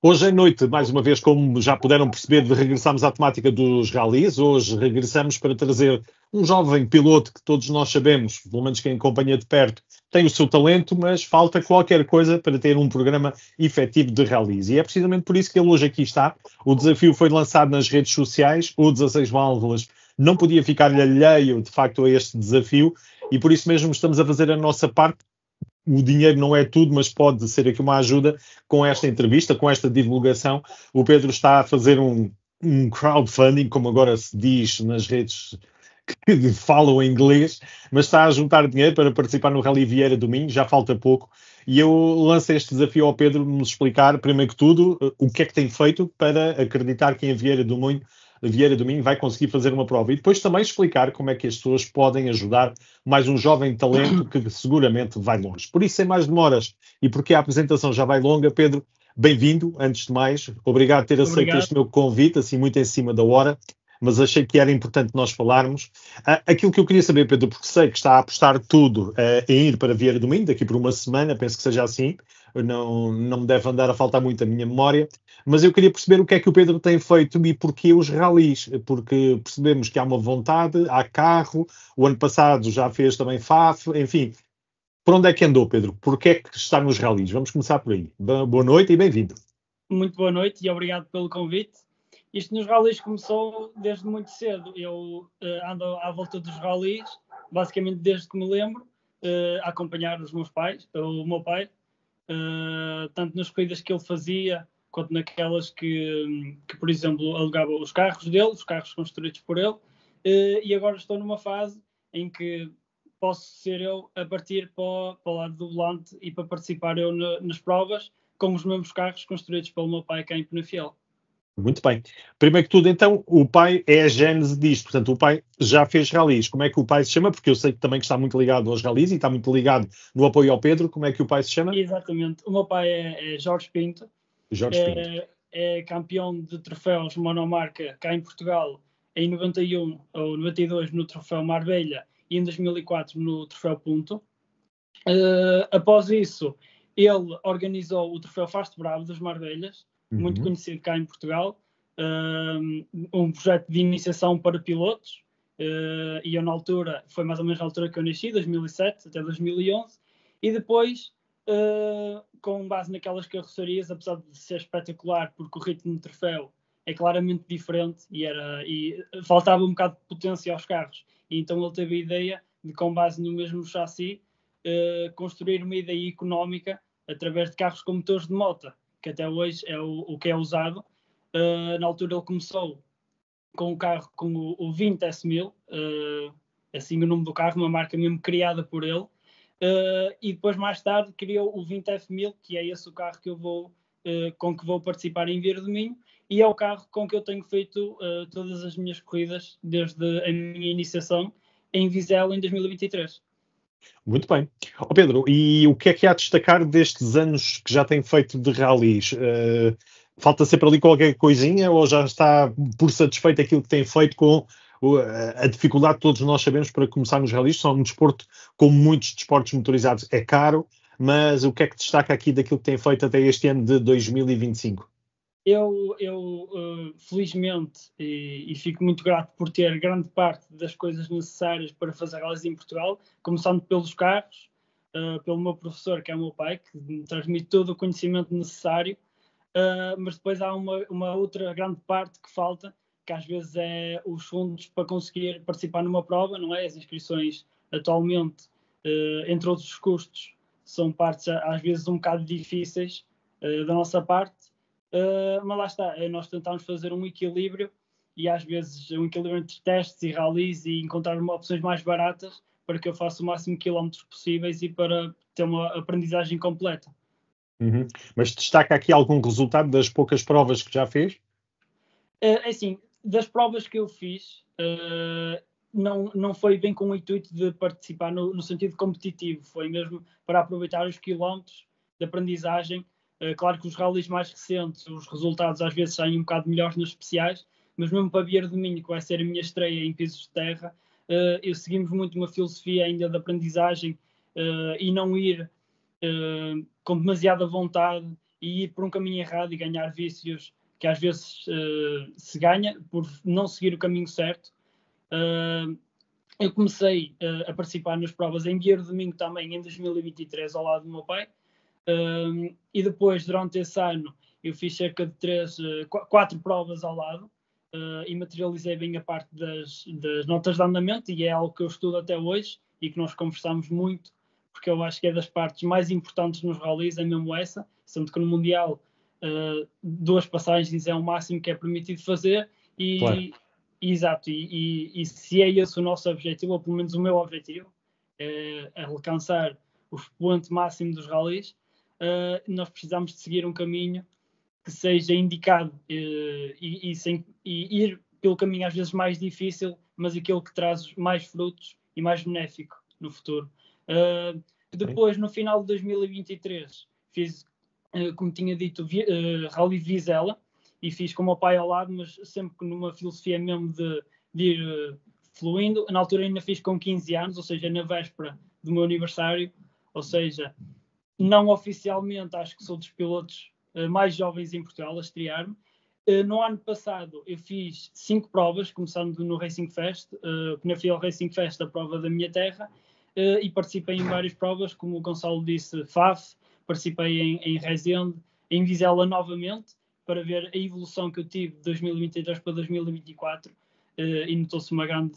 Hoje à noite, mais uma vez, como já puderam perceber, regressamos à temática dos ralis. Hoje regressamos para trazer um jovem piloto que todos nós sabemos, pelo menos quem acompanha de perto, tem o seu talento, mas falta qualquer coisa para ter um programa efetivo de ralis. E é precisamente por isso que ele hoje aqui está. O desafio foi lançado nas redes sociais, o 16 válvulas não podia ficar-lhe alheio, de facto, a este desafio, e por isso mesmo estamos a fazer a nossa parte. O dinheiro não é tudo, mas pode ser aqui uma ajuda com esta entrevista, com esta divulgação. O Pedro está a fazer um crowdfunding, como agora se diz nas redes que falam em inglês, mas está a juntar dinheiro para participar no Rally Vieira do Minho, já falta pouco. E eu lanço este desafio ao Pedro de nos explicar, primeiro que tudo, o que é que tem feito para acreditar que em Vieira do Minho vai conseguir fazer uma prova. E depois também explicar como é que as pessoas podem ajudar mais um jovem talento que seguramente vai longe. Por isso, sem mais demoras, e porque a apresentação já vai longa, Pedro, bem-vindo, antes de mais. Obrigado por ter aceito Obrigado. este meu convite, assim muito em cima da hora, mas achei que era importante nós falarmos. Aquilo que eu queria saber, Pedro, porque sei que está a apostar tudo em ir para Vieira do Minho, daqui por uma semana, penso que seja assim, não me deve andar a faltar muito a minha memória, mas eu queria perceber o que é que o Pedro tem feito e porquê os ralis, porque percebemos que há uma vontade, há carro, o ano passado já fez também FAF, enfim. Por onde é que andou, Pedro? Porquê é que está nos ralis? Vamos começar por aí. Boa noite e bem-vindo. Muito boa noite e obrigado pelo convite. Isto nos ralis começou desde muito cedo. Eu ando à volta dos ralis, basicamente desde que me lembro, a acompanhar os meus pais, o meu pai, tanto nas corridas que ele fazia, quanto naquelas que, por exemplo, alugava os carros dele, os carros construídos por ele, e agora estou numa fase em que posso ser eu a partir para o lado do volante e para participar eu nas provas com os mesmos carros construídos pelo meu pai cá em Penafiel. Muito bem. Primeiro que tudo, então, o pai é a gênese disto. Portanto, o pai já fez ralis. Como é que o pai se chama? Porque eu sei que também está muito ligado aos ralis e está muito ligado no apoio ao Pedro. Como é que o pai se chama? Exatamente. O meu pai é Jorge Pinto. Jorge Pinto. É campeão de troféus monomarca cá em Portugal em 91 ou 92 no troféu Marbella e em 2004 no troféu Punto. Após isso, ele organizou o troféu Fast Bravo dos Marbelhas, muito conhecido cá em Portugal, um projeto de iniciação para pilotos, e eu na altura, foi mais ou menos na altura que eu nasci, 2007 até 2011, e depois, com base naquelas carrocerias, apesar de ser espetacular, porque o ritmo de troféu é claramente diferente e faltava um bocado de potência aos carros, e então ele teve a ideia de, com base no mesmo chassi, construir uma ideia económica através de carros com motores de moto, que até hoje é o que é usado. Na altura ele começou com o carro com o 20 S1000, assim o nome do carro, uma marca mesmo criada por ele, e depois mais tarde criou o 20 F1000, que é esse o carro que eu com que vou participar em Vieira do Minho, e é o carro com que eu tenho feito todas as minhas corridas desde a minha iniciação em Vizela em 2023. Muito bem. Pedro, e o que é que há a destacar destes anos que já tem feito de ralis? Falta sempre ali qualquer coisinha ou já está por satisfeito aquilo que tem feito com a dificuldade que todos nós sabemos para começar nos ralis? São um desporto, como muitos desportos motorizados, é caro, mas o que é que destaca aqui daquilo que tem feito até este ano de 2025? Eu felizmente, e fico muito grato por ter grande parte das coisas necessárias para fazer ralis em Portugal, começando pelos carros, pelo meu professor, que é o meu pai, que me transmite todo o conhecimento necessário, mas depois há uma outra grande parte que falta, que às vezes é os fundos para conseguir participar numa prova, não é? As inscrições atualmente, entre outros custos, são partes às vezes um bocado difíceis da nossa parte. Mas lá está, nós tentamos fazer um equilíbrio e às vezes um equilíbrio entre testes e ralis e encontrar opções mais baratas para que eu faça o máximo de quilómetros possíveis e para ter uma aprendizagem completa. Mas destaca aqui algum resultado das poucas provas que já fez? Assim, das provas que eu fiz, não foi bem com o intuito de participar no sentido competitivo, foi mesmo para aproveitar os quilómetros de aprendizagem. Claro que os ralis mais recentes, os resultados às vezes saem um bocado melhores nos especiais, mas mesmo para Vieira do Minho, que vai ser a minha estreia em pisos de terra, eu seguimos muito uma filosofia ainda de aprendizagem e não ir com demasiada vontade e ir por um caminho errado e ganhar vícios que às vezes se ganha por não seguir o caminho certo. Eu comecei a participar nas provas em Vieira do Minho também em 2023 ao lado do meu pai, e depois durante esse ano eu fiz cerca de 4 provas ao lado, e materializei bem a parte das notas de andamento, e é algo que eu estudo até hoje e que nós conversamos muito, porque eu acho que é das partes mais importantes nos rallies, é mesmo essa, sendo que no Mundial 2 passagens é o máximo que é permitido fazer, e claro. exato, e se é esse o nosso objetivo, ou pelo menos o meu objetivo, é alcançar o expoente máximo dos rallies, nós precisamos de seguir um caminho que seja indicado e ir pelo caminho às vezes mais difícil, mas aquele que traz mais frutos e mais benéfico no futuro. Depois, no final de 2023, fiz, como tinha dito, Rally Vizela, e fiz com o meu pai ao lado, mas sempre numa filosofia mesmo de ir fluindo. Na altura ainda fiz com 15 anos, ou seja, na véspera do meu aniversário, ou seja, não oficialmente, acho que sou dos pilotos mais jovens em Portugal a estrear-me. No ano passado eu fiz 5 provas, começando no Racing Fest, na Fiel Racing Fest, a prova da minha terra, e participei em várias provas, como o Gonçalo disse, FAF, participei em Rezende, em Vizela novamente, para ver a evolução que eu tive de 2023 para 2024, e notou-se uma grande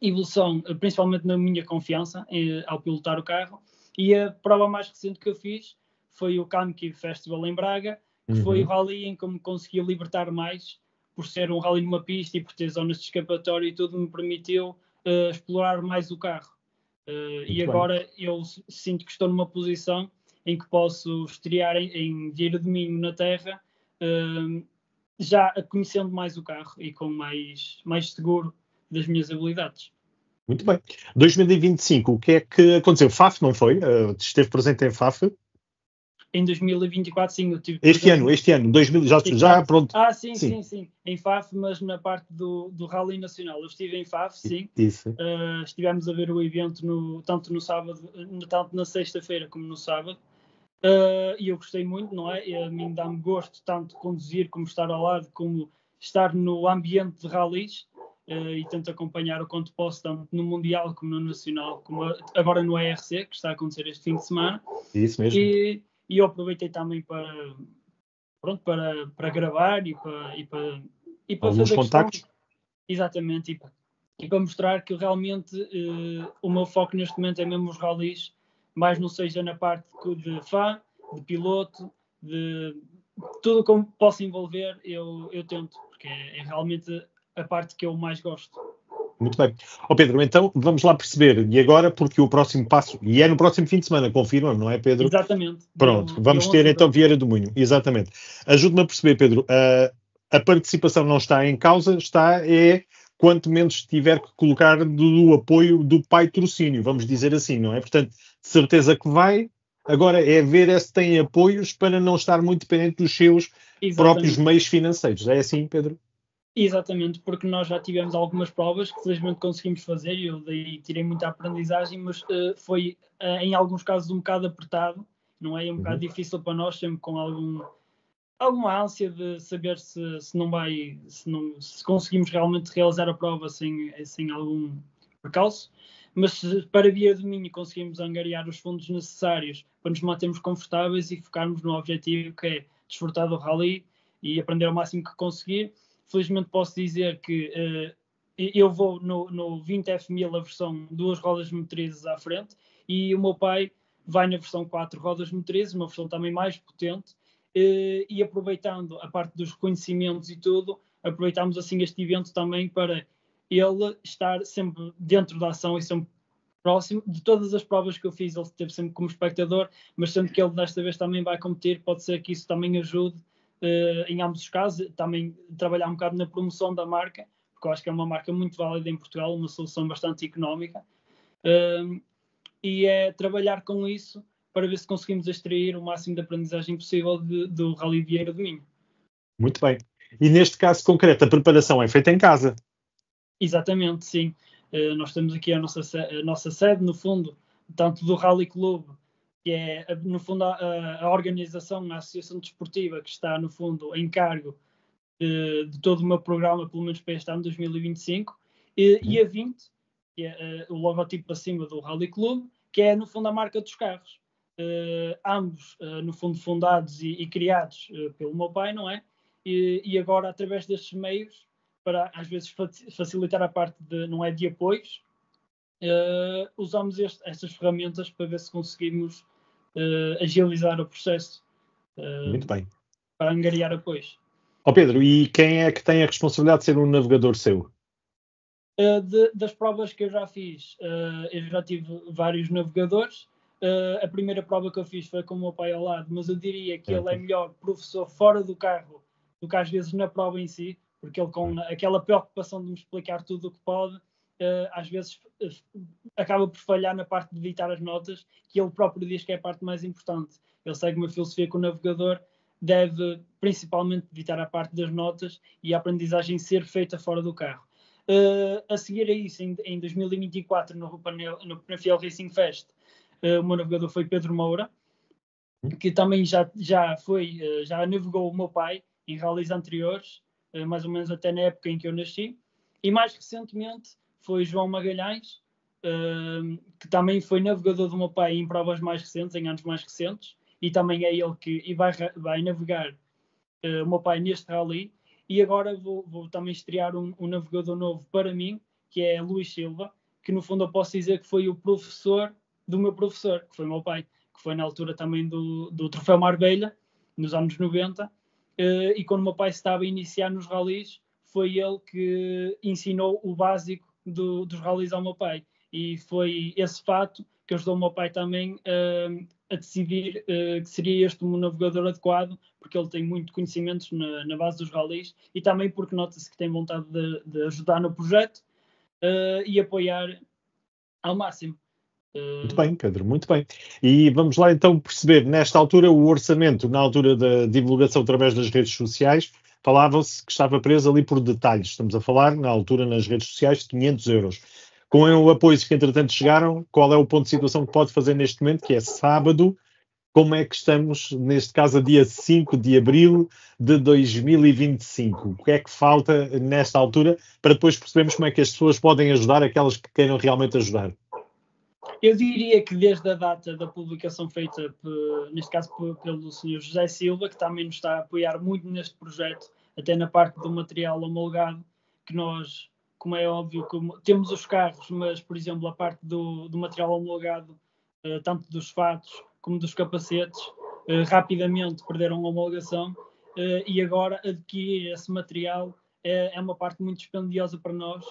evolução, principalmente na minha confiança ao pilotar o carro. E a prova mais recente que eu fiz foi o Kamki Festival em Braga, que foi o rally em que me consegui libertar mais, por ser um rally numa pista e por ter zonas de escapatório, e tudo me permitiu explorar mais o carro. E agora eu sinto que estou numa posição em que posso estrear em Vieira do Minho na terra, já conhecendo mais o carro e com mais seguro das minhas habilidades. Muito bem. 2025, o que é que aconteceu? FAF, não foi? Esteve presente em FAF? Em 2024, sim, eu tive... Este ano, 2000, já pronto. Sim. Em FAF, mas na parte do Rally Nacional. Eu estive em FAF, sim. Isso. Estivemos a ver o evento tanto no sábado, tanto na sexta-feira como no sábado. E eu gostei muito, não é? A mim dá-me gosto tanto conduzir como estar ao lado, como estar no ambiente de rallies, e tento acompanhar o quanto posso, tanto no Mundial como no Nacional, como agora no ERC, que está a acontecer este fim de semana. Isso mesmo. E eu aproveitei também para gravar e para alguns fazer contactos. Exatamente, e para mostrar que realmente o meu foco neste momento é mesmo os rallies, mais não seja na parte de fã, de piloto, de tudo como posso envolver, eu tento, porque é realmente a parte que eu mais gosto. Muito bem. Pedro, então vamos lá perceber, e agora, porque o próximo passo, e é no próximo fim de semana, confirma, não é, Pedro? Exatamente. Pronto, vamos ter então Vieira do Minho, exatamente. Ajude-me a perceber, Pedro, a participação não está em causa, quanto menos tiver que colocar do apoio do patrocínio, vamos dizer assim, não é? Portanto, de certeza que vai, agora é ver se tem apoios para não estar muito dependente dos seus próprios meios financeiros. É assim, Pedro? Exatamente, porque nós já tivemos algumas provas que felizmente conseguimos fazer, e eu daí tirei muita aprendizagem, mas foi em alguns casos um bocado apertado, não é? Um bocado difícil para nós, sempre com alguma ânsia de saber se conseguimos realmente realizar a prova sem algum percalço, mas para Vieira do Minho conseguimos angariar os fundos necessários para nos mantermos confortáveis e focarmos no objetivo, que é desfrutar do rally e aprender ao máximo que conseguir. Felizmente posso dizer que eu vou no 20 F1000 a versão 2 rodas motrizes à frente, e o meu pai vai na versão 4 rodas motrizes, uma versão também mais potente, e aproveitando a parte dos reconhecimentos e tudo, aproveitamos assim este evento também para ele estar sempre dentro da ação e sempre próximo. De todas as provas que eu fiz, ele esteve sempre como espectador, mas sendo que ele desta vez também vai competir, pode ser que isso também ajude em ambos os casos, também trabalhar um bocado na promoção da marca, porque eu acho que é uma marca muito válida em Portugal, uma solução bastante económica, e é trabalhar com isso para ver se conseguimos extrair o máximo de aprendizagem possível do Rally Vieira do Minho. Muito bem. E neste caso concreto, a preparação é feita em casa? Exatamente, sim. Nós temos aqui a nossa sede, no fundo, tanto do Rally Club que é, no fundo, a organização, a associação desportiva que está, no fundo, em cargo de todo o meu programa, pelo menos para este ano, 2025, e a 20, que é o logotipo acima do Rally Club, que é, no fundo, a marca dos carros. Ambos, no fundo, fundados e criados pelo meu pai, não é? E agora, através destes meios, para às vezes facilitar a parte não é de apoios, usamos estas ferramentas para ver se conseguimos agilizar o processo. Muito bem. Para angariar apoios. Pedro, e quem é que tem a responsabilidade de ser um navegador seu? Das provas que eu já fiz, eu já tive vários navegadores. A primeira prova que eu fiz foi com o meu pai ao lado, mas eu diria que ele é melhor professor fora do carro do que às vezes na prova em si, porque ele, com aquela preocupação de me explicar tudo o que pode, às vezes acaba por falhar na parte de editar as notas, que ele próprio diz que é a parte mais importante. Ele segue uma filosofia que o navegador deve principalmente editar a parte das notas e a aprendizagem ser feita fora do carro. A seguir a isso, em 2024, no Penafiel Racing Fest, o meu navegador foi Pedro Moura, que também já navegou o meu pai em rallies anteriores, mais ou menos até na época em que eu nasci. E mais recentemente foi João Magalhães, que também foi navegador do meu pai em provas mais recentes, em anos mais recentes, e também é ele que vai navegar o meu pai neste rally. E agora vou também estrear um navegador novo para mim, que é Luís Silva, que no fundo eu posso dizer que foi o professor do meu professor, que foi o meu pai, que foi na altura também do Troféu Marbella, nos anos 90, e quando o meu pai estava a iniciar nos rallies, foi ele que ensinou o básico dos rallies ao meu pai. E foi esse fato que ajudou o meu pai também a decidir que seria este um navegador adequado, porque ele tem muito conhecimentos na base dos rallies e também porque nota-se que tem vontade de ajudar no projeto e apoiar ao máximo. Muito bem, Pedro, muito bem. E vamos lá então perceber, nesta altura, o orçamento, na altura da divulgação através das redes sociais, falava-se que estava preso ali por detalhes. Estamos a falar, na altura, nas redes sociais, de 500 euros. Com o apoio que, entretanto, chegaram, qual é o ponto de situação que pode fazer neste momento, que é sábado? Como é que estamos, neste caso, a dia 5 de abril de 2025? O que é que falta nesta altura para depois percebermos como é que as pessoas podem ajudar aquelas que queiram realmente ajudar? Eu diria que desde a data da publicação feita, neste caso pelo Sr. José Silva, que também nos está a apoiar muito neste projeto, até na parte do material homologado, que nós, como é óbvio, temos os carros, mas, por exemplo, a parte do material homologado, tanto dos fatos como dos capacetes, rapidamente perderam a homologação e agora adquirir esse material é uma parte muito dispendiosa para nós.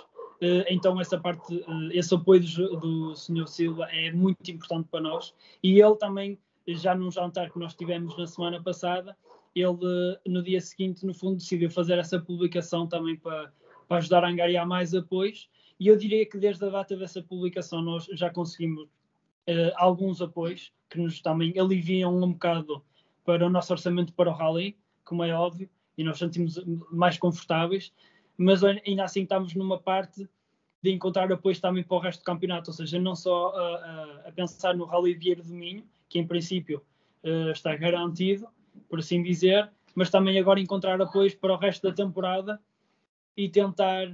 Então essa parte, esse apoio do Sr. Silva é muito importante para nós. E ele também, já num jantar que nós tivemos na semana passada, ele no dia seguinte, no fundo, decidiu fazer essa publicação também para ajudar a angariar mais apoios. E eu diria que desde a data dessa publicação nós já conseguimos alguns apoios que nos também aliviam um bocado para o nosso orçamento para o Rally, como é óbvio, e nós sentimos mais confortáveis, mas ainda assim estamos numa parte de encontrar apoios também para o resto do campeonato, ou seja, não só a pensar no Rally Vieira do Minho, que em princípio está garantido, por assim dizer, mas também agora encontrar apoios para o resto da temporada e tentar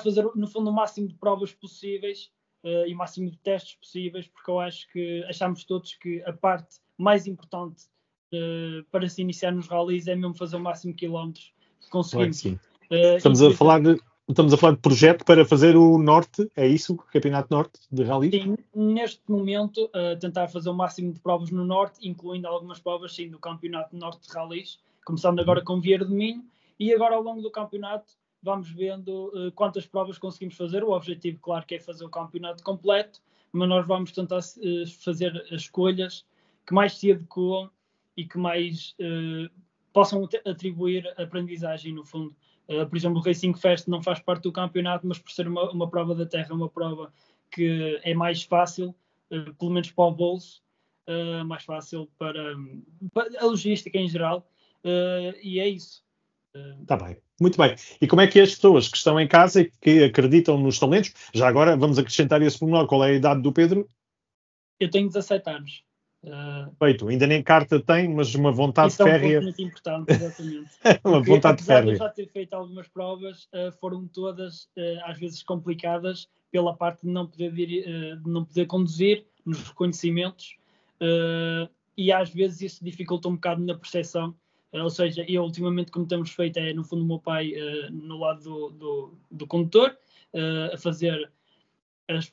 fazer no fundo o máximo de provas possíveis e o máximo de testes possíveis, porque eu acho que achamos todos que a parte mais importante para se iniciar nos rallies é mesmo fazer o máximo de quilómetros que conseguimos. Claro que sim. Estamos a falar de projeto para fazer o Norte, é isso? O Campeonato Norte de Rally? Sim, neste momento tentar fazer o máximo de provas no Norte, incluindo algumas provas sim do Campeonato Norte de Rallys, começando agora com Vieira do Minho, e agora ao longo do campeonato vamos vendo quantas provas conseguimos fazer. O objetivo, claro, que é fazer o campeonato completo, mas nós vamos tentar fazer as escolhas que mais se adequam e que mais possam atribuir aprendizagem, no fundo. Por exemplo, o Racing Fest não faz parte do campeonato, mas por ser uma prova da terra, uma prova que é mais fácil, pelo menos para o bolso, mais fácil para a logística em geral, e é isso. Está bem, muito bem. E como é que as pessoas que estão em casa e que acreditam nos talentos, já agora vamos acrescentar esse pormenor, qual é a idade do Pedro? Eu tenho 17 anos. Feito, ainda nem carta tem, mas uma vontade isso férrea. É um ponto muito importante, exatamente. Uma Porque, vontade apesar de férrea. eu já ter feito algumas provas, foram todas, às vezes, complicadas pela parte de não poder conduzir nos reconhecimentos, e às vezes isso dificulta um bocado na percepção. Ou seja, eu ultimamente, como temos feito, é no fundo o meu pai no lado do condutor, a fazer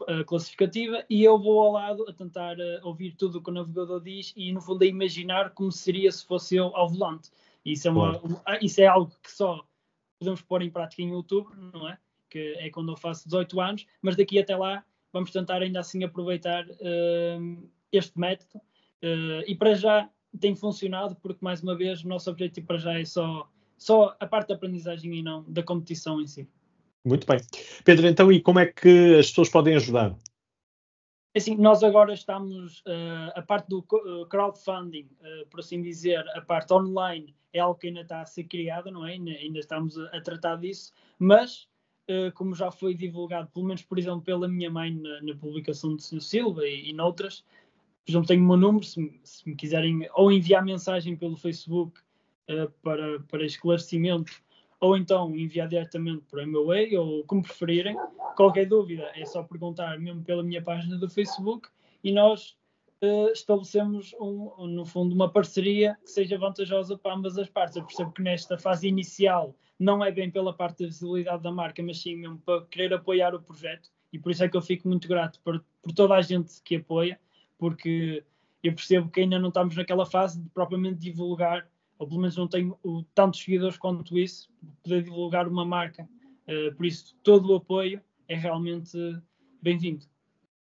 a classificativa, e eu vou ao lado a tentar ouvir tudo o que o navegador diz e, no fundo, a imaginar como seria se fosse eu ao volante. Isso isso é algo que só podemos pôr em prática em outubro, não é? Que é quando eu faço 18 anos, mas daqui até lá vamos tentar ainda assim aproveitar este método, e para já tem funcionado, porque, mais uma vez, o nosso objetivo para já é só a parte da aprendizagem e não da competição em si. Muito bem. Pedro, então, e como é que as pessoas podem ajudar? Assim, nós agora estamos, a parte do crowdfunding, por assim dizer, a parte online é algo que ainda está a ser criada, não é? Ainda estamos a tratar disso, mas, como já foi divulgado, pelo menos, por exemplo, pela minha mãe na publicação do Sr. Silva e noutras, por exemplo, tenho o meu número, se me quiserem ou enviar mensagem pelo Facebook para esclarecimento, ou então enviar diretamente por MBWay, ou como preferirem. Qualquer dúvida é só perguntar mesmo pela minha página do Facebook, e nós estabelecemos, no fundo, uma parceria que seja vantajosa para ambas as partes. Eu percebo que nesta fase inicial não é bem pela parte da visibilidade da marca, mas sim mesmo para querer apoiar o projeto, e por isso é que eu fico muito grato por toda a gente que apoia, porque eu percebo que ainda não estamos naquela fase de propriamente divulgar, ou pelo menos não tenho tantos seguidores quanto isso, poder divulgar uma marca. Por isso, todo o apoio é realmente bem-vindo.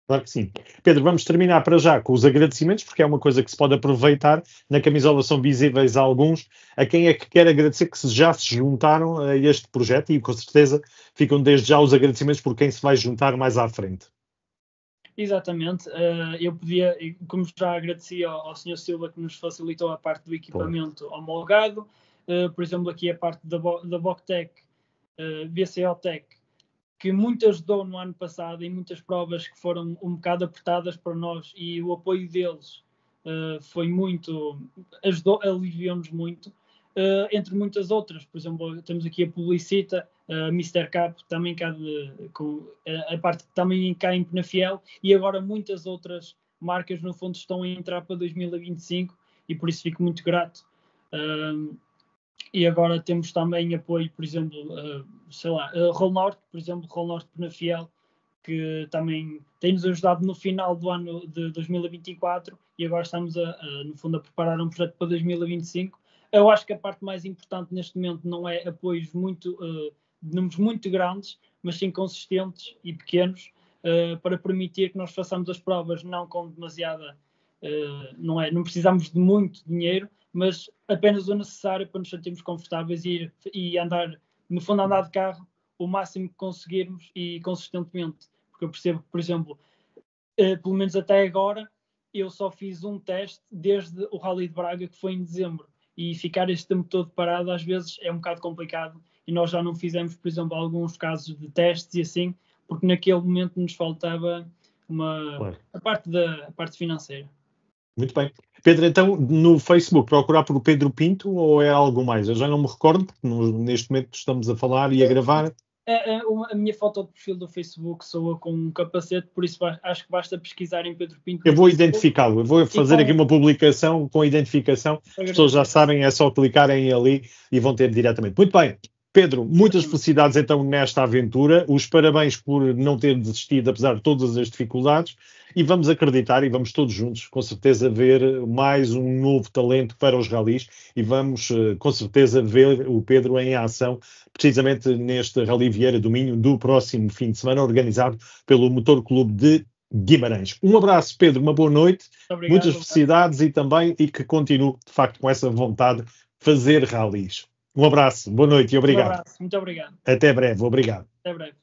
Claro que sim. Pedro, vamos terminar para já com os agradecimentos, porque é uma coisa que se pode aproveitar. Na camisola são visíveis alguns. A quem é que quer agradecer que já se juntaram a este projeto, e com certeza ficam desde já os agradecimentos por quem se vai juntar mais à frente. Exatamente. Eu podia, como já agradeci ao Sr. Silva, que nos facilitou a parte do equipamento homologado, por exemplo, aqui a parte da Boctec, BCOTec, que muito ajudou no ano passado em muitas provas que foram um bocado apertadas para nós, e o apoio deles foi muito, aliviou-nos muito, entre muitas outras. Por exemplo, temos aqui a Publicita, a Mr. Cap, também cá com a parte que também cá em Penafiel, e agora muitas outras marcas, no fundo, estão a entrar para 2025, e por isso fico muito grato. E agora temos também apoio, por exemplo, Roll Norte, por exemplo, Roll Norte Penafiel, que também tem-nos ajudado no final do ano de 2024, e agora estamos, no fundo, a preparar um projeto para 2025. Eu acho que a parte mais importante neste momento não é apoios de números muito grandes, mas sim consistentes e pequenos, para permitir que nós façamos as provas não com demasiada... não precisamos de muito dinheiro, mas apenas o necessário para nos sentirmos confortáveis e andar, no fundo, andar de carro o máximo que conseguirmos e consistentemente. Porque eu percebo que, por exemplo, pelo menos até agora, eu só fiz um teste desde o Rally de Braga, que foi em dezembro, e ficar este tempo todo parado às vezes é um bocado complicado, e nós já não fizemos, por exemplo, alguns casos de testes e assim, porque naquele momento nos faltava a parte financeira. Muito bem. Pedro, então, no Facebook, procurar por Pedro Pinto ou é algo mais? Eu já não me recordo, porque neste momento estamos a falar e a gravar. A minha foto de perfil do Facebook sou eu com um capacete, por isso acho que basta pesquisar em Pedro Pinto. Eu vou identificá-lo, eu vou fazer aqui uma publicação com identificação. As pessoas já sabem, é só clicarem ali e vão ter diretamente. Muito bem. Pedro, muitas felicidades então nesta aventura. Os parabéns por não ter desistido, apesar de todas as dificuldades. E vamos acreditar e vamos todos juntos, com certeza, ver mais um novo talento para os ralis. E vamos, com certeza, ver o Pedro em ação, precisamente neste Rally Vieira do Minho, do próximo fim de semana, organizado pelo Motor Clube de Guimarães. Um abraço, Pedro, uma boa noite. Obrigado, muitas felicidades e que continue, de facto, com essa vontade de fazer ralis. Um abraço, boa noite e obrigado. Um abraço, muito obrigado. Até breve, obrigado. Até breve.